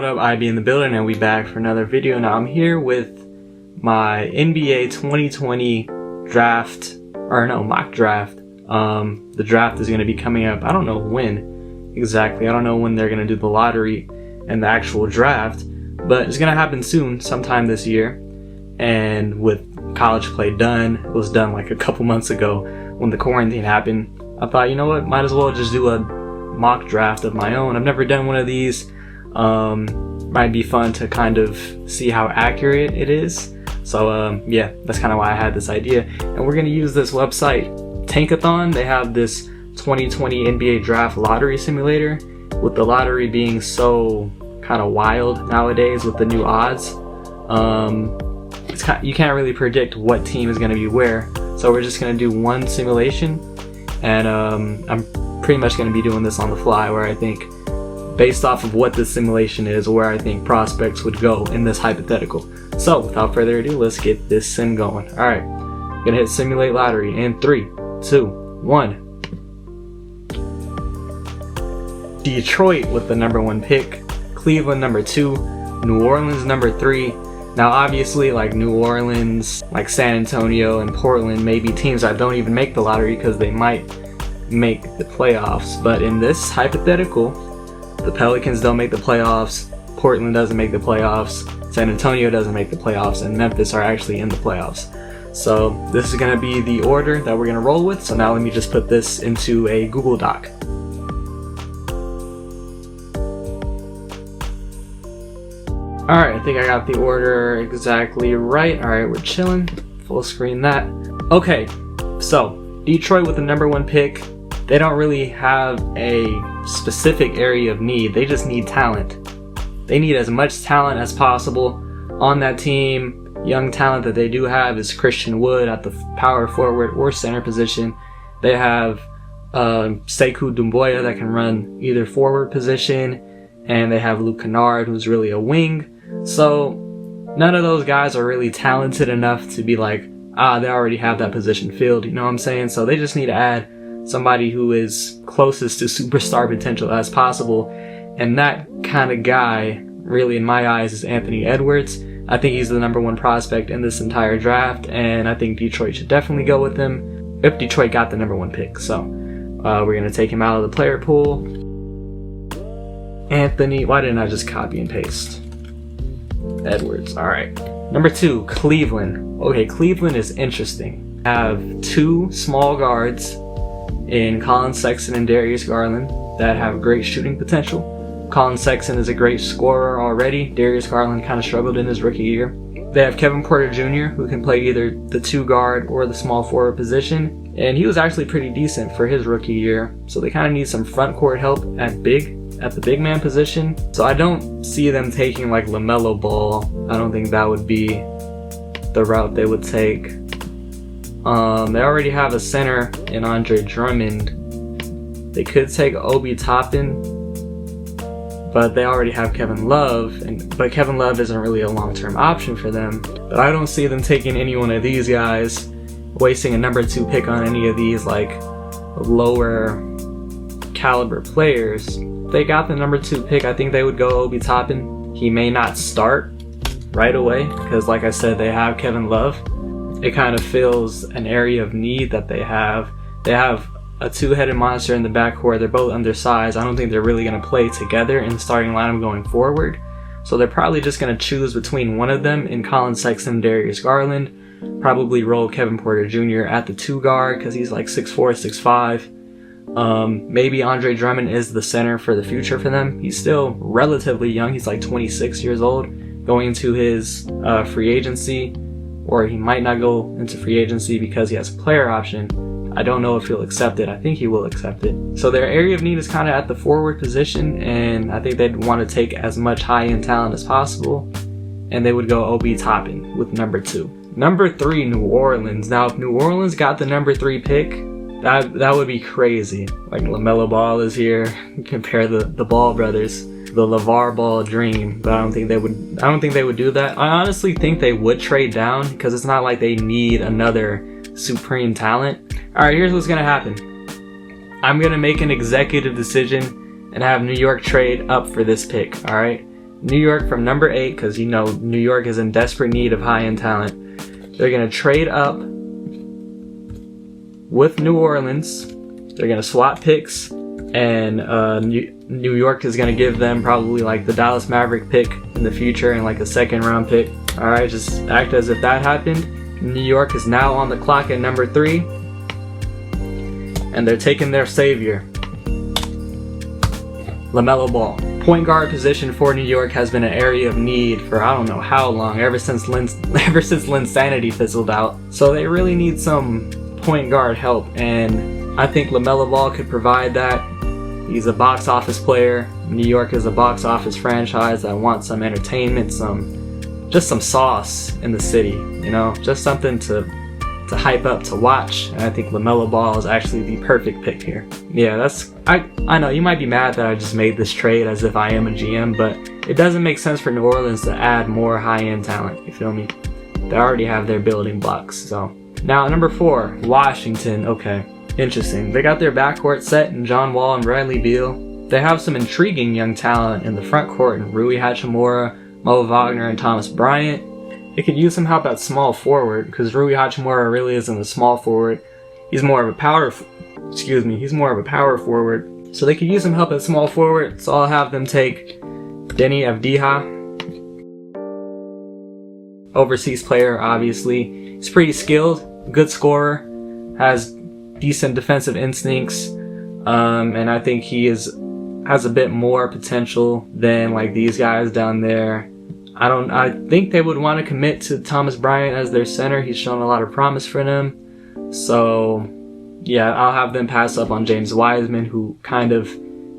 what up, IB in the building, and we back for another video. Now I'm here with my NBA 2020 mock draft. The draft is going to be coming up, I don't know when exactly, I don't know when they're going to do the lottery and the actual draft, but it's going to happen soon, sometime this year. And with college play done, it was done like a couple months ago when the quarantine happened. I thought, you know what, might as well just do a mock draft of my own. I've never done one of these. Might be fun to kind of see how accurate it is. So yeah, that's kind of why I had this idea. And we're going to use this website, Tankathon. They have this 2020 NBA draft lottery simulator, with the lottery being so kind of wild nowadays with the new odds. You can't really predict what team is going to be where. So we're just going to do one simulation, and I'm pretty much going to be doing this on the fly, where I think, based off of what this simulation is, where I think prospects would go in this hypothetical. So without further ado, let's get this sim going. Alright, gonna hit simulate lottery in 3, 2, 1. Detroit with the number 1 pick, Cleveland number 2, New Orleans number 3. Now obviously, like New Orleans, like San Antonio and Portland may be teams that don't even make the lottery because they might make the playoffs. But in this hypothetical, the Pelicans don't make the playoffs, Portland doesn't make the playoffs, San Antonio doesn't make the playoffs, and Memphis are actually in the playoffs. So this is going to be the order that we're going to roll with. So now let me just put this into a Google Doc. Alright, I think I got the order exactly right. Alright, we're chilling. Full screen that. Okay, so Detroit with the number 1 pick. They don't really have a specific area of need. They just need talent. They need as much talent as possible on that team. Young talent that they do have is Christian Wood at the power forward or center position. They have Sekou Doumbouya that can run either forward position, and they have Luke Kennard, who's really a wing. So none of those guys are really talented enough to be like, they already have that position filled, you know what I'm saying? So they just need to add somebody who is closest to superstar potential as possible, and that kind of guy, really in my eyes, is Anthony Edwards. I think he's the number 1 prospect in this entire draft, and I think Detroit should definitely go with him if Detroit got the number 1 pick. So we're going to take him out of the player pool. Anthony, why didn't I just copy and paste? Edwards. Alright. Number 2, Cleveland. Okay, Cleveland is interesting. I have 2 small guards in Colin, Sexton, and Darius Garland that have great shooting potential. Colin Sexton is a great scorer already. Darius Garland kind of struggled in his rookie year. They have Kevin Porter Jr., who can play either the 2 guard or the small forward position, and he was actually pretty decent for his rookie year. So they kind of need some front court help at the big man position. So I don't see them taking like LaMelo Ball. I don't think that would be the route they would take. They already have a center in Andre Drummond. They could take Obi Toppin, but they already have Kevin Love, but Kevin Love isn't really a long-term option for them. But I don't see them taking any one of these guys, wasting a number 2 pick on any of these like lower caliber players. If they got the number 2 pick, I think they would go Obi Toppin. He may not start right away because, like I said, they have Kevin Love. It kind of fills an area of need that they have. They have a 2-headed monster in the backcourt. They're both undersized. I don't think they're really going to play together in the starting lineup going forward. So they're probably just going to choose between one of them in Colin Sexton and Darius Garland. Probably roll Kevin Porter Jr. at the 2 guard because he's like 6'4", 6'5". Maybe Andre Drummond is the center for the future for them. He's still relatively young. He's like 26 years old, going into his free agency. Or he might not go into free agency because he has a player option. I don't know if he'll accept it. I think he will accept it. So their area of need is kind of at the forward position, and I think they'd want to take as much high-end talent as possible, and they would go Obi Toppin with number 2. Number 3, New Orleans. Now, if New Orleans got the number 3 pick, that would be crazy. Like LaMelo Ball is here. Compare the Ball brothers. The LeVar Ball dream, but I don't think they would do that. I honestly think they would trade down because it's not like they need another supreme talent. Alright, here's what's gonna happen. I'm gonna make an executive decision and have New York trade up for this pick. Alright, New York from number 8, because you know New York is in desperate need of high-end talent. They're going to trade up with New Orleans. They're going to swap picks, and New York is going to give them probably like the Dallas Maverick pick in the future and like a second round pick. Alright, just act as if that happened. New York is now on the clock at number 3, and they're taking their savior, LaMelo Ball. Point guard position for New York has been an area of need for I don't know how long, ever since Linsanity fizzled out. So they really need some point guard help, and I think LaMelo Ball could provide that. He's a box office player. New York is a box office franchise that wants some entertainment, just some sauce in the city, you know, just something to hype up, to watch. And I think LaMelo Ball is actually the perfect pick here. Yeah, I know you might be mad that I just made this trade as if I am a GM, but it doesn't make sense for New Orleans to add more high-end talent, you feel me? They already have their building blocks. So now number 4, Washington. Okay, interesting. They got their backcourt set in John Wall and Bradley Beal. They have some intriguing young talent in the front court in Rui Hachimura, Mo Wagner, and Thomas Bryant. They could use some help at small forward, because Rui Hachimura really isn't a small forward. He's more of a power forward. So they could use some help at small forward. So I'll have them take Denny Avdija, overseas player, obviously. He's pretty skilled, good scorer, has decent defensive instincts, and I think he has a bit more potential than like these guys down there. I think they would want to commit to Thomas Bryant as their center. He's shown a lot of promise for them. So yeah, I'll have them pass up on James Wiseman, who kind of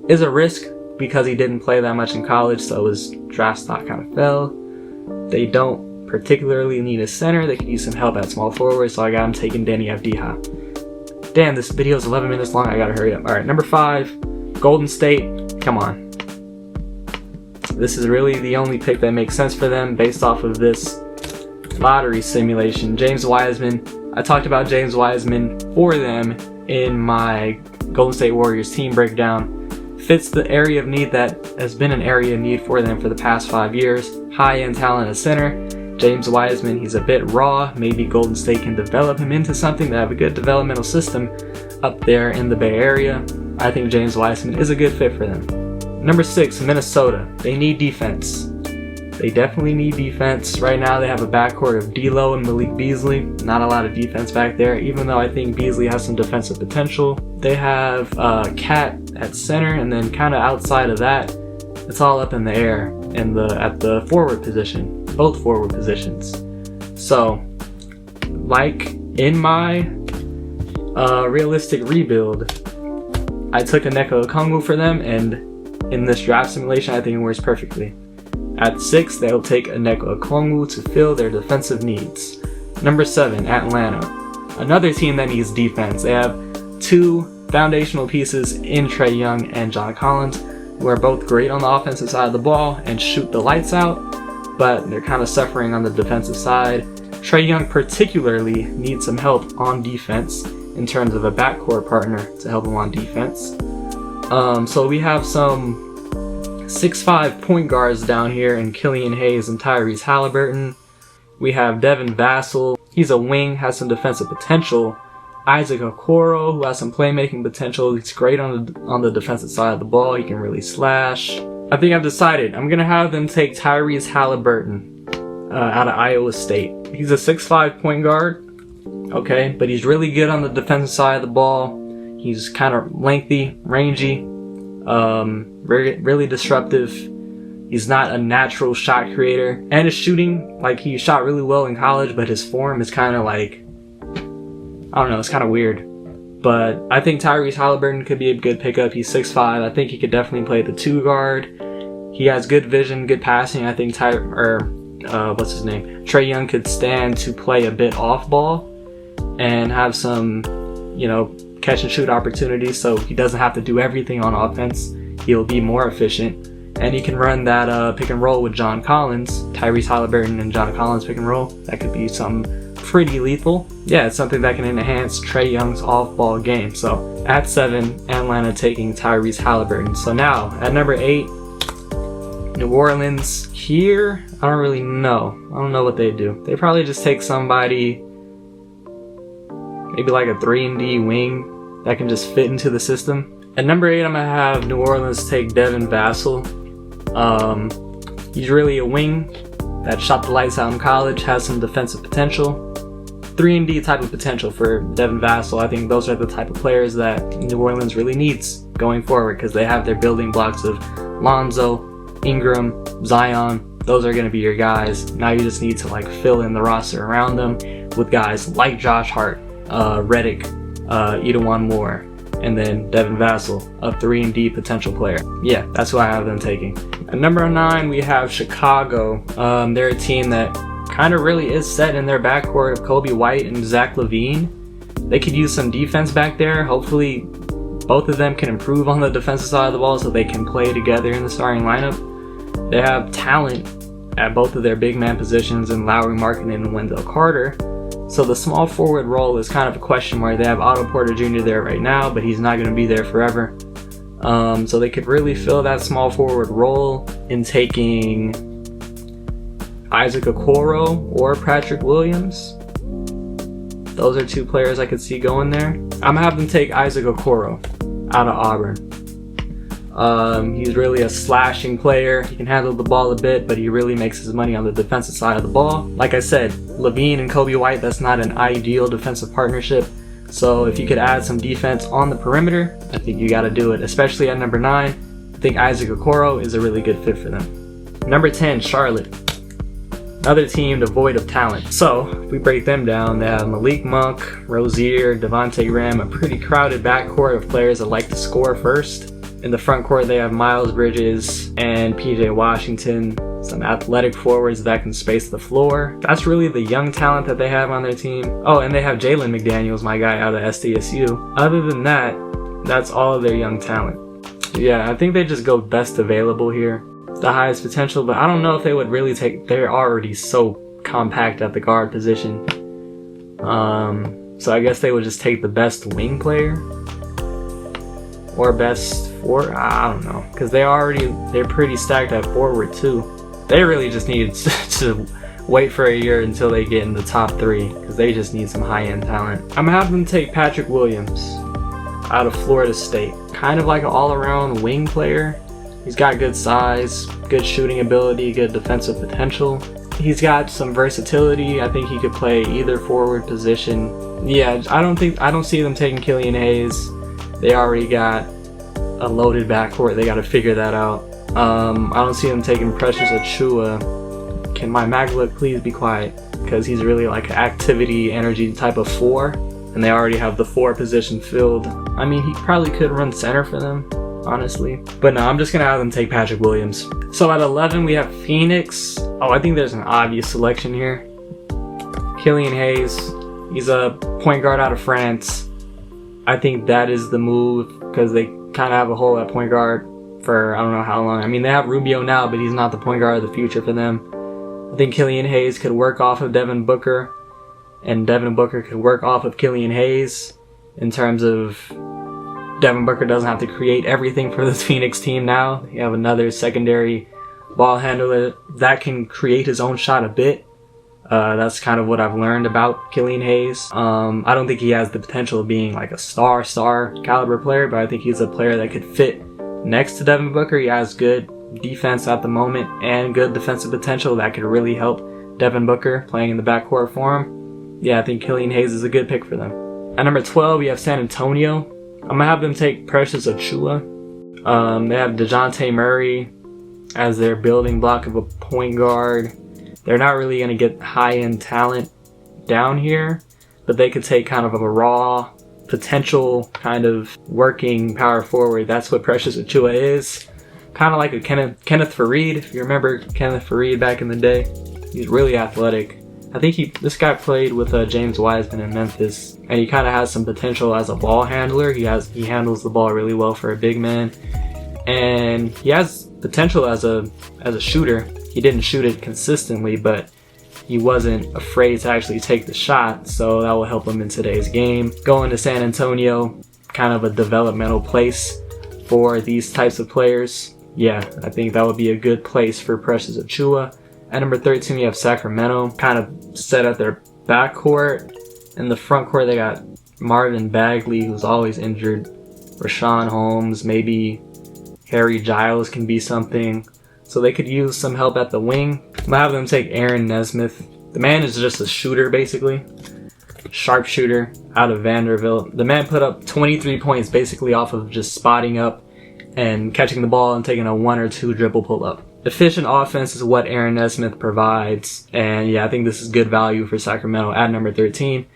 is a risk because he didn't play that much in college, so his draft stock kind of fell. They don't particularly need a center. They could use some help at small forward, so I got him taking Denny Avdija. Damn, this video is 11 minutes long. I gotta hurry up. Alright, number 5, Golden State. Come on. This is really the only pick that makes sense for them based off of this lottery simulation. James Wiseman. I talked about James Wiseman for them in my Golden State Warriors team breakdown. Fits the area of need that has been an area of need for them for the past 5 years. High-end talent at center. James Wiseman, he's a bit raw. Maybe Golden State can develop him into something. They have a good developmental system up there in the Bay Area. I think James Wiseman is a good fit for them. Number 6, Minnesota. They need defense. They definitely need defense. Right now they have a backcourt of D'Lo and Malik Beasley. Not a lot of defense back there, even though I think Beasley has some defensive potential. They have Cat at center, and then kind of outside of that, it's all up in the air at the forward position, both forward positions. So, like in my realistic rebuild, I took Onyeka Okongwu for them, and in this draft simulation, I think it works perfectly. At 6, they'll take Onyeka Okongwu to fill their defensive needs. Number 7, Atlanta. Another team that needs defense. They have 2 foundational pieces in Trae Young and John Collins, who are both great on the offensive side of the ball and shoot the lights out, but they're kind of suffering on the defensive side. Trae Young particularly needs some help on defense in terms of a backcourt partner to help him on defense. So we have some 6'5" point guards down here in Killian Hayes and Tyrese Halliburton. We have Devin Vassell. He's a wing, has some defensive potential. Isaac Okoro, who has some playmaking potential. He's great on the defensive side of the ball. He can really slash. I think I've decided. I'm going to have them take Tyrese Halliburton out of Iowa State. He's a 6'5" point guard. Okay, but he's really good on the defensive side of the ball. He's kind of lengthy, rangy, really disruptive. He's not a natural shot creator. And his shooting, like he shot really well in college, but his form is kind of like, I don't know, it's kind of weird. But I think Tyrese Halliburton could be a good pickup. He's 6'5". I think he could definitely play the 2 guard. He has good vision, good passing. I think Trae Young could stand to play a bit off ball and have some, catch and shoot opportunities, so he doesn't have to do everything on offense. He'll be more efficient, and he can run that pick and roll with John Collins, Tyrese Halliburton and John Collins pick and roll. That could be something pretty lethal. Yeah, it's something that can enhance Trae Young's off-ball game. So at 7, Atlanta taking Tyrese Halliburton. So now at number 8, New Orleans here, I don't really know. I don't know what they do. They probably just take somebody, maybe like a 3-and-D wing that can just fit into the system. At number 8, I'm gonna have New Orleans take Devin Vassell. He's really a wing that shot the lights out in college, has some defensive potential. 3-and-D type of potential for Devin Vassell. I think those are the type of players that New Orleans really needs going forward, because they have their building blocks of Lonzo, Ingram, Zion. Those are going to be your guys. Now you just need to like fill in the roster around them with guys like Josh Hart, Redick, Edawan Moore, and then Devin Vassell, a 3-and-D potential player. Yeah, that's who I have them taking. At number 9, we have Chicago. They're a team that kind of really is set in their backcourt of Kobe White and Zach LaVine. They could use some defense back there. Hopefully both of them can improve on the defensive side of the ball so they can play together in the starting lineup. They have talent at both of their big man positions in Lauri Markkanen and Wendell Carter. So the small forward role is kind of a question mark. They have Otto Porter Jr. there right now, but he's not going to be there forever. So they could really fill that small forward role in taking Isaac Okoro or Patrick Williams. Those are 2 players I could see going there. I'm gonna have them take Isaac Okoro out of Auburn. He's really a slashing player. He can handle the ball a bit, but he really makes his money on the defensive side of the ball. Like I said, LaVine and Kobe White, that's not an ideal defensive partnership. So if you could add some defense on the perimeter, I think you gotta do it, especially at number 9. I think Isaac Okoro is a really good fit for them. Number 10, Charlotte. Another team devoid of talent. So, if we break them down, they have Malik Monk, Rozier, Devontae Graham, a pretty crowded backcourt of players that like to score first. In the front court, they have Miles Bridges and PJ Washington, some athletic forwards that can space the floor. That's really the young talent that they have on their team. Oh, and they have Jalen McDaniels, my guy out of SDSU. Other than that, that's all of their young talent. Yeah, I think they just go best available here. The highest potential, but I don't know if they would really take, they're already so compact at the guard position. So I guess they would just take the best wing player or best forward. I don't know, because they're pretty stacked at forward too. They really just need to wait for a year until they get in the top 3, because they just need some high-end talent. I'm gonna have them take Patrick Williams out of Florida State. Kind of like an all-around wing player. He's got good size, good shooting ability, good defensive potential. He's got some versatility. I think he could play either forward position. Yeah, I don't see them taking Killian Hayes. They already got a loaded backcourt. They got to figure that out. I don't see them taking Precious Achiuwa. Can my MacBook please be quiet? Because he's really like an activity, energy type of 4. And they already have the 4 position filled. I mean, he probably could run center for them, honestly. But no, I'm just going to have them take Patrick Williams. So at 11, we have Phoenix. Oh, I think there's an obvious selection here. Killian Hayes. He's a point guard out of France. I think that is the move, because they kind of have a hole at point guard for I don't know how long. I mean, they have Rubio now, but he's not the point guard of the future for them. I think Killian Hayes could work off of Devin Booker, and Devin Booker could work off of Killian Hayes in terms of Devin Booker doesn't have to create everything for the Phoenix team now. You have another secondary ball handler that can create his own shot a bit. That's kind of what I've learned about Killian Hayes. I don't think he has the potential of being like a star caliber player, but I think he's a player that could fit next to Devin Booker. He has good defense at the moment and good defensive potential that could really help Devin Booker playing in the backcourt for him. Yeah, I think Killian Hayes is a good pick for them. At number 12, we have San Antonio. I'm going to have them take Precious Achiuwa. They have DeJounte Murray as their building block of a point guard. They're not really going to get high-end talent down here, but they could take kind of a raw potential kind of working power forward. That's what Precious Achiuwa is. Kind of like a Kenneth Faried, if you remember Kenneth Faried back in the day. He's really athletic. I think this guy played with James Wiseman in Memphis, and he kind of has some potential as a ball handler. He handles the ball really well for a big man, and he has potential as a shooter. He didn't shoot it consistently, but he wasn't afraid to actually take the shot, so that will help him in today's game. Going to San Antonio, kind of a developmental place for these types of players. yeah, I think that would be a good place for Precious Achiuwa. At number 13, we have Sacramento, kind of set at their backcourt. In the front court, they got Marvin Bagley, who's always injured. Rashawn Holmes, maybe Harry Giles can be something. So they could use some help at the wing. I'm gonna have them take Aaron Nesmith. The man is just a shooter, basically. Sharpshooter out of Vanderbilt. The man put up 23 points basically off of just spotting up and catching the ball and taking a 1 or 2 dribble pull-up. Efficient offense is what Aaron Nesmith provides. And yeah, I think this is good value for Sacramento at number 13.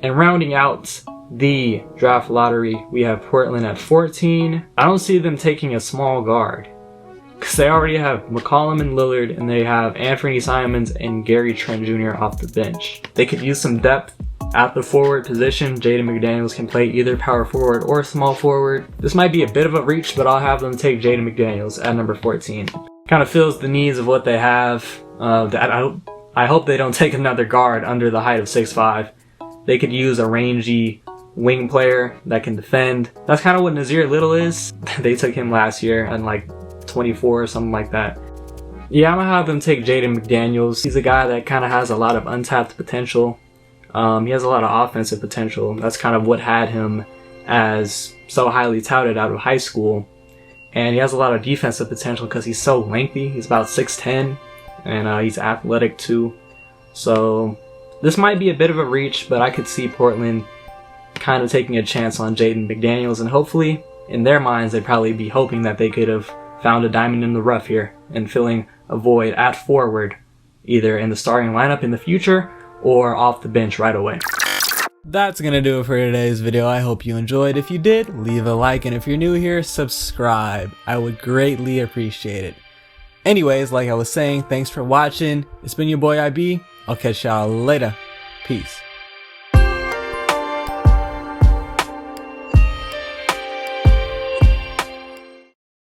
And rounding out the draft lottery, we have Portland at 14. I don't see them taking a small guard, because they already have McCollum and Lillard, and they have Anthony Simons and Gary Trent Jr. off the bench. They could use some depth at the forward position. Jaden McDaniels can play either power forward or small forward. This might be a bit of a reach, but I'll have them take Jaden McDaniels at number 14. Kind of fills the needs of what they have. I hope they don't take another guard under the height of 6'5". They could use a rangy wing player that can defend. That's kind of what Nazir Little is. They took him last year and like 24 or something like that. Yeah, I'm gonna have them take Jaden McDaniels. He's a guy that kind of has a lot of untapped potential. He has a lot of offensive potential. That's kind of what had him as so highly touted out of high school. And he has a lot of defensive potential because he's so lengthy. He's about 6'10", and he's athletic too. So this might be a bit of a reach, but I could see Portland kind of taking a chance on Jaden McDaniels, and hopefully, in their minds, they'd probably be hoping that they could have found a diamond in the rough here and filling a void at forward, either in the starting lineup in the future or off the bench right away. That's gonna do it for today's video. I hope you enjoyed. If you did, leave a like, and if you're new here, subscribe. I would greatly appreciate it. Anyways, like I was saying, thanks for watching. It's been your boy IB. I'll catch y'all later. Peace.